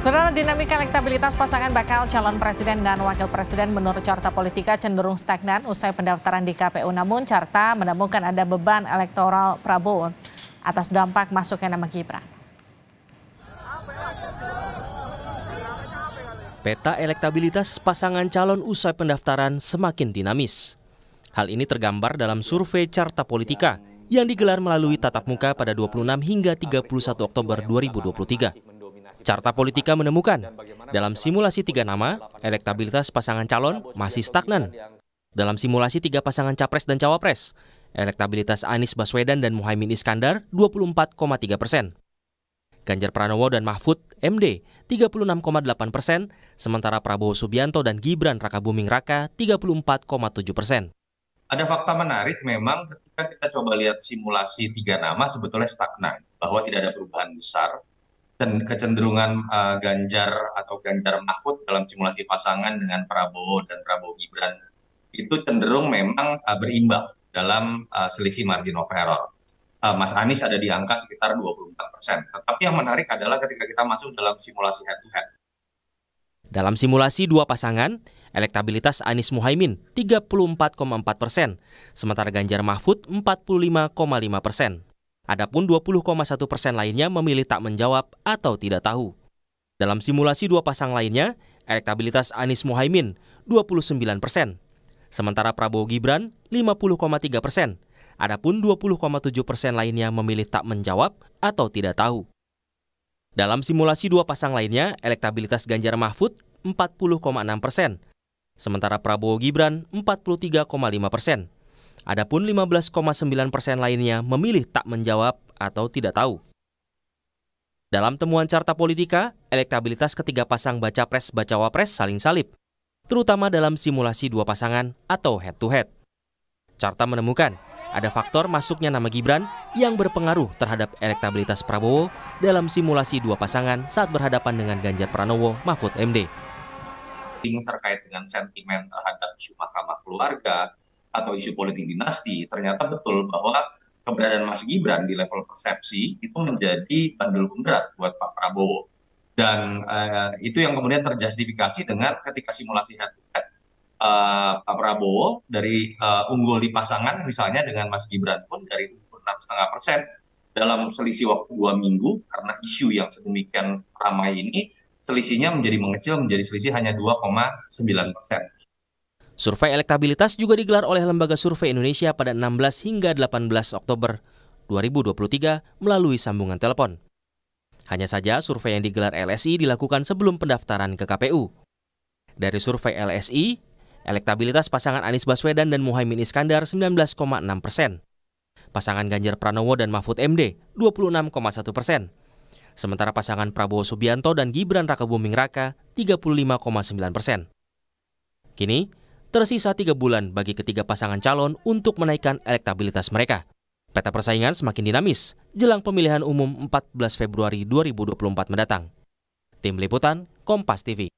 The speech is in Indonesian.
Saudara, dinamika elektabilitas pasangan bakal calon presiden dan wakil presiden menurut Carta Politika cenderung stagnan usai pendaftaran di KPU. Namun Carta menemukan ada beban elektoral Prabowo atas dampak masuknya nama Gibran. Peta elektabilitas pasangan calon usai pendaftaran semakin dinamis. Hal ini tergambar dalam survei Carta Politika yang digelar melalui tatap muka pada 26 hingga 31 Oktober 2023. Carta Politika menemukan, dalam simulasi 3 nama, elektabilitas pasangan calon masih stagnan. Dalam simulasi 3 pasangan capres dan cawapres, elektabilitas Anies Baswedan dan Muhaimin Iskandar 24,3%. Ganjar Pranowo dan Mahfud MD 36,8%, sementara Prabowo Subianto dan Gibran Rakabuming Raka 34,7%. Ada fakta menarik memang ketika kita coba lihat simulasi 3 nama sebetulnya stagnan, bahwa tidak ada perubahan besar. Dan kecenderungan Ganjar Mahfud dalam simulasi pasangan dengan Prabowo dan Prabowo Gibran itu cenderung memang berimbang dalam selisih margin of error. Mas Anies ada di angka sekitar 24%. Tetapi yang menarik adalah ketika kita masuk dalam simulasi head to head. Dalam simulasi 2 pasangan, elektabilitas Anies Muhaimin 34,4%, sementara Ganjar Mahfud 45,5%. Adapun 20,1% lainnya memilih tak menjawab atau tidak tahu. Dalam simulasi 2 pasang lainnya, elektabilitas Anies Muhaimin 29%, sementara Prabowo Gibran 50,3%. Adapun 20,7% lainnya memilih tak menjawab atau tidak tahu. Dalam simulasi 2 pasang lainnya, elektabilitas Ganjar Mahfud 40,6%, sementara Prabowo Gibran 43,5%. Adapun 15,9% lainnya memilih tak menjawab atau tidak tahu. Dalam temuan Carta Politika, elektabilitas ketiga pasang baca pres-bacawa pres saling salib, terutama dalam simulasi 2 pasangan atau head-to-head. Carta menemukan ada faktor masuknya nama Gibran yang berpengaruh terhadap elektabilitas Prabowo dalam simulasi 2 pasangan saat berhadapan dengan Ganjar Pranowo Mahfud MD. Terkait dengan sentimen terhadap isu Mahkamah Keluarga atau isu politik dinasti, ternyata betul bahwa keberadaan Mas Gibran di level persepsi itu menjadi bandul pemberat buat Pak Prabowo. Dan itu yang kemudian terjustifikasi dengan ketika simulasi head-to-head, Pak Prabowo dari unggul di pasangan misalnya dengan Mas Gibran pun dari 6,5% dalam selisih waktu 2 minggu, karena isu yang sedemikian ramai ini, selisihnya menjadi mengecil menjadi selisih hanya 2,9%. Survei elektabilitas juga digelar oleh Lembaga Survei Indonesia pada 16 hingga 18 Oktober 2023 melalui sambungan telepon. Hanya saja survei yang digelar LSI dilakukan sebelum pendaftaran ke KPU. Dari survei LSI, elektabilitas pasangan Anies Baswedan dan Muhaimin Iskandar 19,6%. Pasangan Ganjar Pranowo dan Mahfud MD 26,1%. Sementara pasangan Prabowo Subianto dan Gibran Rakabuming Raka 35,9%. Kini, tersisa 3 bulan bagi ketiga pasangan calon untuk menaikkan elektabilitas mereka. Peta persaingan semakin dinamis jelang pemilihan umum 14 Februari 2024 mendatang. Tim Liputan, Kompas TV.